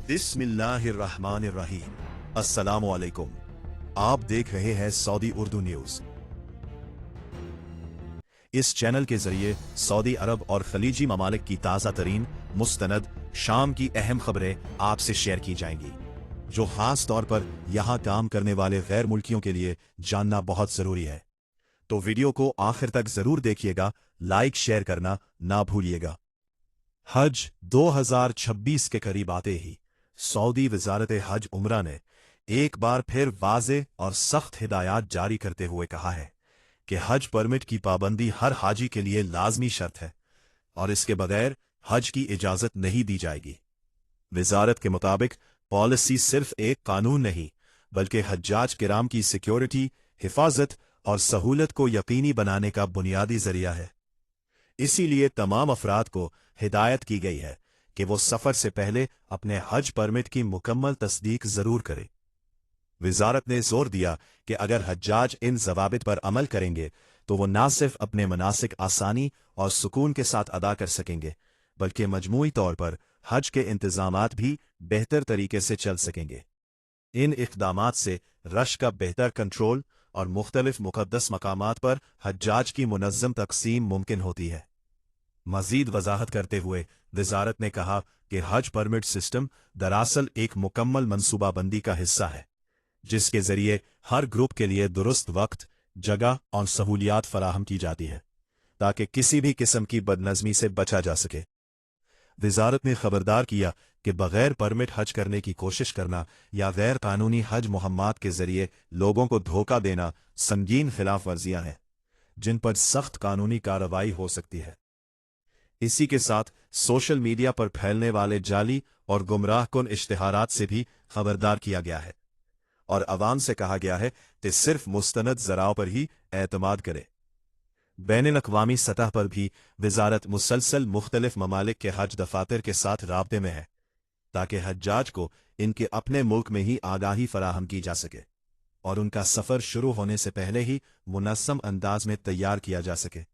बिस्मिल्लाहिर्रहमानिर्रहीम। अस्सलामु अलैकुम। आप देख रहे हैं सऊदी उर्दू न्यूज। इस चैनल के जरिए सऊदी अरब और खलीजी ममालिक की ताज़ा तरीन मुस्तनद शाम की अहम खबरें आपसे शेयर की जाएंगी, जो खास तौर पर यहां काम करने वाले गैर मुल्कियों के लिए जानना बहुत जरूरी है। तो वीडियो को आखिर तक जरूर देखिएगा, लाइक शेयर करना ना भूलिएगा। हज 2026 के करीब आते ही सऊदी वजारत हज उमरा ने एक बार फिर वाज़े और सख्त हिदायत जारी करते हुए कहा है कि हज परमिट की पाबंदी हर हाजी के लिए लाजमी शर्त है और इसके बगैर हज की इजाजत नहीं दी जाएगी। वजारत के मुताबिक पॉलिसी सिर्फ एक कानून नहीं, बल्कि हज्जाज किराम की सिक्योरिटी, हिफाजत और सहूलत को यकीनी बनाने का बुनियादी जरिया है। इसीलिए तमाम अफराद को हिदायत की गई है कि वो सफर से पहले अपने हज परमिट की मुकम्मल तस्दीक जरूर करें। वजारत ने जोर दिया कि अगर हज्जाज इन जवाबित पर अमल करेंगे तो वो न सिर्फ अपने मनासिक आसानी और सुकून के साथ अदा कर सकेंगे, बल्कि मजमूई तौर पर हज के इंतजामात भी बेहतर तरीके से चल सकेंगे। इन इक़दामात से रश का बेहतर कंट्रोल और मुख्तलिफ मुक़द्दस मकामात पर हज्जाज की मुनज़्ज़म तक़सीम मुमकिन होती है। मज़ीद वजाहत करते हुए वजारत ने कहा कि हज परमिट सिस्टम दरअसल एक मुकम्मल मनसूबाबंदी का हिस्सा है, जिसके जरिए हर ग्रुप के लिए दुरुस्त वक्त, जगह और सहूलियात फराहम की जाती है, ताकि किसी भी किस्म की बदनज़मी से बचा जा सके। वजारत ने खबरदार किया कि बगैर परमिट हज करने की कोशिश करना या गैर कानूनी हज मुहम्मात के जरिए लोगों को धोखा देना संगीन खिलाफ वर्जियां हैं, जिन पर सख्त कानूनी कार्रवाई हो सकती है। इसी के साथ सोशल मीडिया पर फैलने वाले जाली और गुमराह कुन इश्तिहारात से भी खबरदार किया गया है और अवाम से कहा गया है कि सिर्फ मुस्तनद ज़राओं पर ही एतमाद करे। बैनुल-अक़वामी सतह पर भी वजारत मुसलसल मुख्तलिफ ममालिक के हज दफातर के साथ राब्ते में है, ताकि हज्जाज को इनके अपने मुल्क में ही आगाही फराहम की जा सके और उनका सफ़र शुरू होने से पहले ही मुनस्सम अंदाज में तैयार किया जा सके।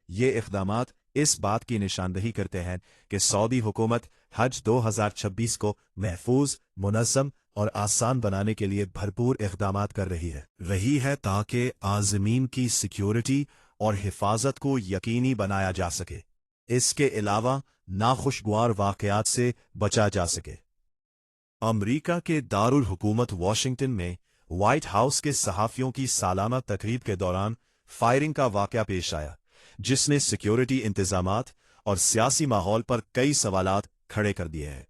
ये इक़दामात इस बात की निशानदही करते हैं कि सऊदी हुकूमत हज 2026 को महफूज, मुनज़्ज़म और आसान बनाने के लिए भरपूर इक़दामात कर रही है ताकि आज़मीन की सिक्योरिटी और हिफाजत को यकीनी बनाया जा सके। इसके अलावा नाखुशगवार वाक़यात से बचा जा सके। अमरीका के दारुल हुकूमत वाशिंगटन में व्हाइट हाउस के सहाफ़ियों की सालाना तकरीब के दौरान फायरिंग का वाक़या पेश आया, जिसने सिक्योरिटी इंतजामात और सियासी माहौल पर कई सवालात खड़े कर दिए हैं।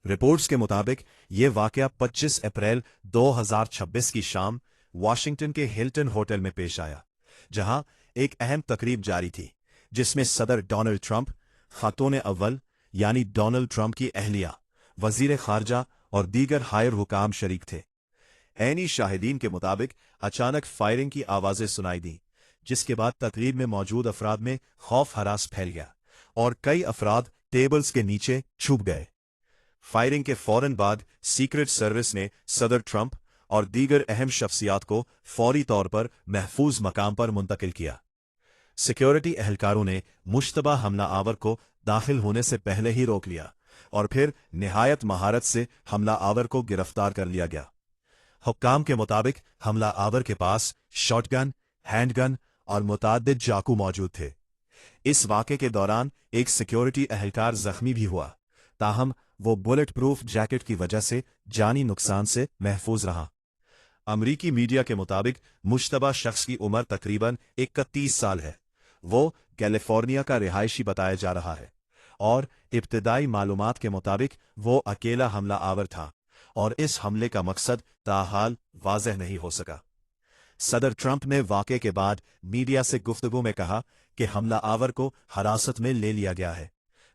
रिपोर्ट्स के मुताबिक ये वाक़या 25 अप्रैल 2026 की शाम वाशिंगटन के हिल्टन होटल में पेश आया, जहां एक अहम तकरीब जारी थी, जिसमें सदर डोनाल्ड ट्रंप, खातून अव्वल यानी डोनाल्ड ट्रंप की अहलिया, वजीर खारजा और दीगर हायर हुकाम शरीक थे। ऐनी शाहिदीन के मुताबिक अचानक फायरिंग की आवाज़ें सुनाई दी, जिसके बाद तकरीब में मौजूद अफराद में खौफ हरास फैल गया और कई अफराद टेबल्स के नीचे छुप गए। फायरिंग के फौरन बाद सीक्रेट सर्विस ने सदर ट्रंप और दीगर अहम शख्सियात को फौरी तौर पर महफूज मकाम पर मुंतकिल किया। सिक्योरिटी एहलकारों ने मुश्तबा हमला आवर को दाखिल होने से पहले ही रोक लिया और फिर निहायत महारत से हमला आवर को गिरफ्तार कर लिया गया। हुक्काम के मुताबिक हमला आवर के पास शॉटगन, हैंडगन और मुताद्दिद चाकू मौजूद थे। इस वाक़े के दौरान एक सिक्योरिटी एहलकार जख्मी भी हुआ, ताहम वो बुलेट प्रूफ जैकेट की वजह से जानी नुकसान से महफूज रहा। अमरीकी मीडिया के मुताबिक मुश्तबा शख्स की उम्र तकरीबन 31 साल है। वो कैलिफोर्निया का रिहायशी बताया जा रहा है और इब्तिदाई मालूमात के मुताबिक वो अकेला हमला आवर था और इस हमले का मकसद ताहाल वाज़ेह नहीं हो सका। सदर ट्रंप ने वाक़े के बाद मीडिया से गुफ्तगू में कहा कि हमला आवर को हिरासत में ले लिया गया है,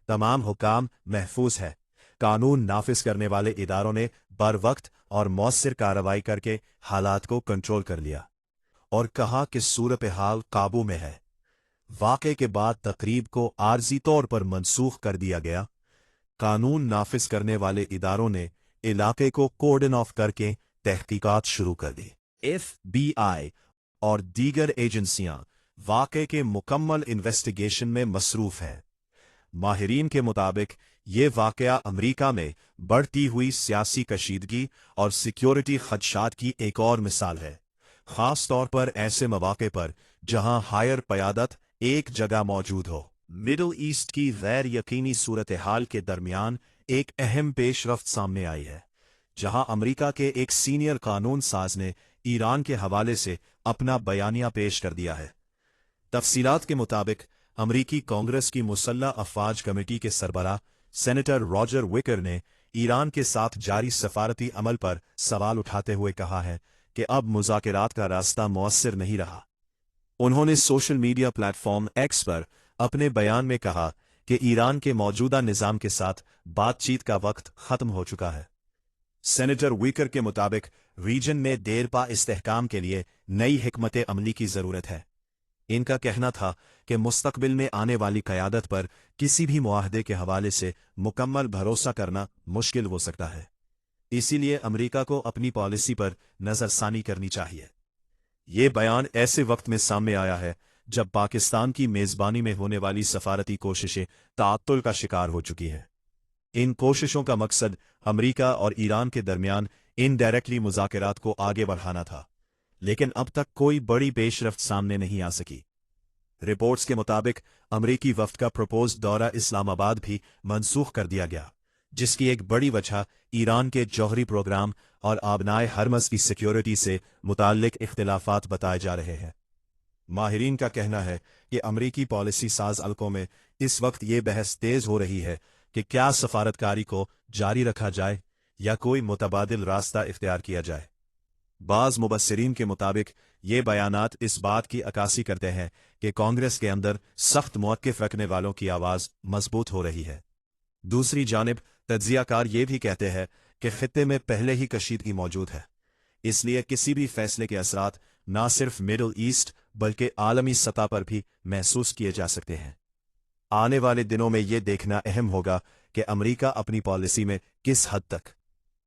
तमाम हुकाम महफूज है। कानून नाफिज करने वाले इदारों ने बर वक्त और मौसर कार्रवाई करके हालात को कंट्रोल कर लिया और कहा कि सूरत हाल काबू में है। वाक़े के बाद तकरीब को आर्जी तौर पर मनसूख कर दिया गया। कानून नाफिज करने वाले इदारों ने इलाके को कोर्डन ऑफ करके तहकीकात शुरू कर दी। FBI और दीगर एजेंसियां वाक़े के मुकम्मल इन्वेस्टिगेशन में मसरूफ हैं। माहिरीन के मुताबिक ये वाकया अमेरिका में बढ़ती हुई सियासी कशीदगी और सिक्योरिटी खदशात की एक और मिसाल है, खास तौर पर ऐसे मौके पर जहां हायर क़यादत एक जगह मौजूद हो। मिडल ईस्ट की गैर यकीनी सूरत हाल के दरमियान एक अहम पेशरफ्त सामने आई है, जहां अमेरिका के एक सीनियर कानून साज ने ईरान के हवाले से अपना बयानिया पेश कर दिया है। तफसीलात के मुताबिक अमरीकी कांग्रेस की मुसल्लह अफवाज कमेटी के सरबराह सेनेटर रॉजर विकर ने ईरान के साथ जारी सफारती अमल पर सवाल उठाते हुए कहा है कि अब मुज़ाकरात का रास्ता मौसर नहीं रहा। उन्होंने सोशल मीडिया प्लेटफॉर्म एक्स पर अपने बयान में कहा कि ईरान के मौजूदा निज़ाम के साथ बातचीत का वक्त खत्म हो चुका है। सेनेटर विकर के मुताबिक रीजन में देरपा इस्तेहकाम के लिए नई हिकमत अमली की ज़रूरत है। इनका कहना था कि मुस्तकबिल में आने वाली क़यादत पर किसी भी मुआहदे के हवाले से मुकम्मल भरोसा करना मुश्किल हो सकता है, इसीलिए अमेरिका को अपनी पॉलिसी पर नज़रसानी करनी चाहिए। ये बयान ऐसे वक्त में सामने आया है जब पाकिस्तान की मेज़बानी में होने वाली सफारती कोशिशें ताअत्तुल का शिकार हो चुकी हैं। इन कोशिशों का मकसद अमेरिका और ईरान के दरमियान इनडायरेक्टली मुज़ाकरात को आगे बढ़ाना था, लेकिन अब तक कोई बड़ी पेशरफ्त सामने नहीं आ सकी। रिपोर्ट्स के मुताबिक अमरीकी वफ्द का प्रपोज्ड दौरा इस्लामाबाद भी मनसूख कर दिया गया, जिसकी एक बड़ी वजह ईरान के जौहरी प्रोग्राम और आबनाए हरमज़ की सिक्योरिटी से मुताल्लिक इख्तिलाफात बताए जा रहे हैं। माहिरीन का कहना है कि अमरीकी पॉलिसी साज हलकों में इस वक्त ये बहस तेज हो रही है कि क्या सफारतकारी को जारी रखा जाए या कोई मुतबादिल रास्ता इख्तियार किया जाए। बाज़ मुबस्सिरीन के मुताबिक ये बयानात इस बात की अक्कासी करते हैं कि कांग्रेस के अंदर सख्त मौक़िफ़ रखने वालों की आवाज़ मजबूत हो रही है। दूसरी जानिब तज्ज़ियाकार ये भी कहते हैं कि ख़ित्ते में पहले ही कशीदगी मौजूद है, इसलिए किसी भी फैसले के असरात न सिर्फ मिडल ईस्ट बल्कि आलमी सतह पर भी महसूस किए जा सकते हैं। आने वाले दिनों में ये देखना अहम होगा कि अमेरिका अपनी पॉलिसी में किस हद तक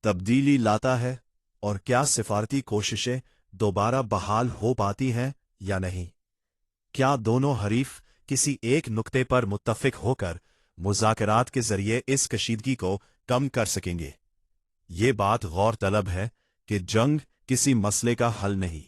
तब्दीली लाता है और क्या सिफारती कोशिशें दोबारा बहाल हो पाती हैं या नहीं। क्या दोनों हरीफ किसी एक नुक्ते पर मुत्तफ़िक होकर मुज़ाकरात के ज़रिए इस कशीदगी को कम कर सकेंगे। ये बात गौर तलब है कि जंग किसी मसले का हल नहीं,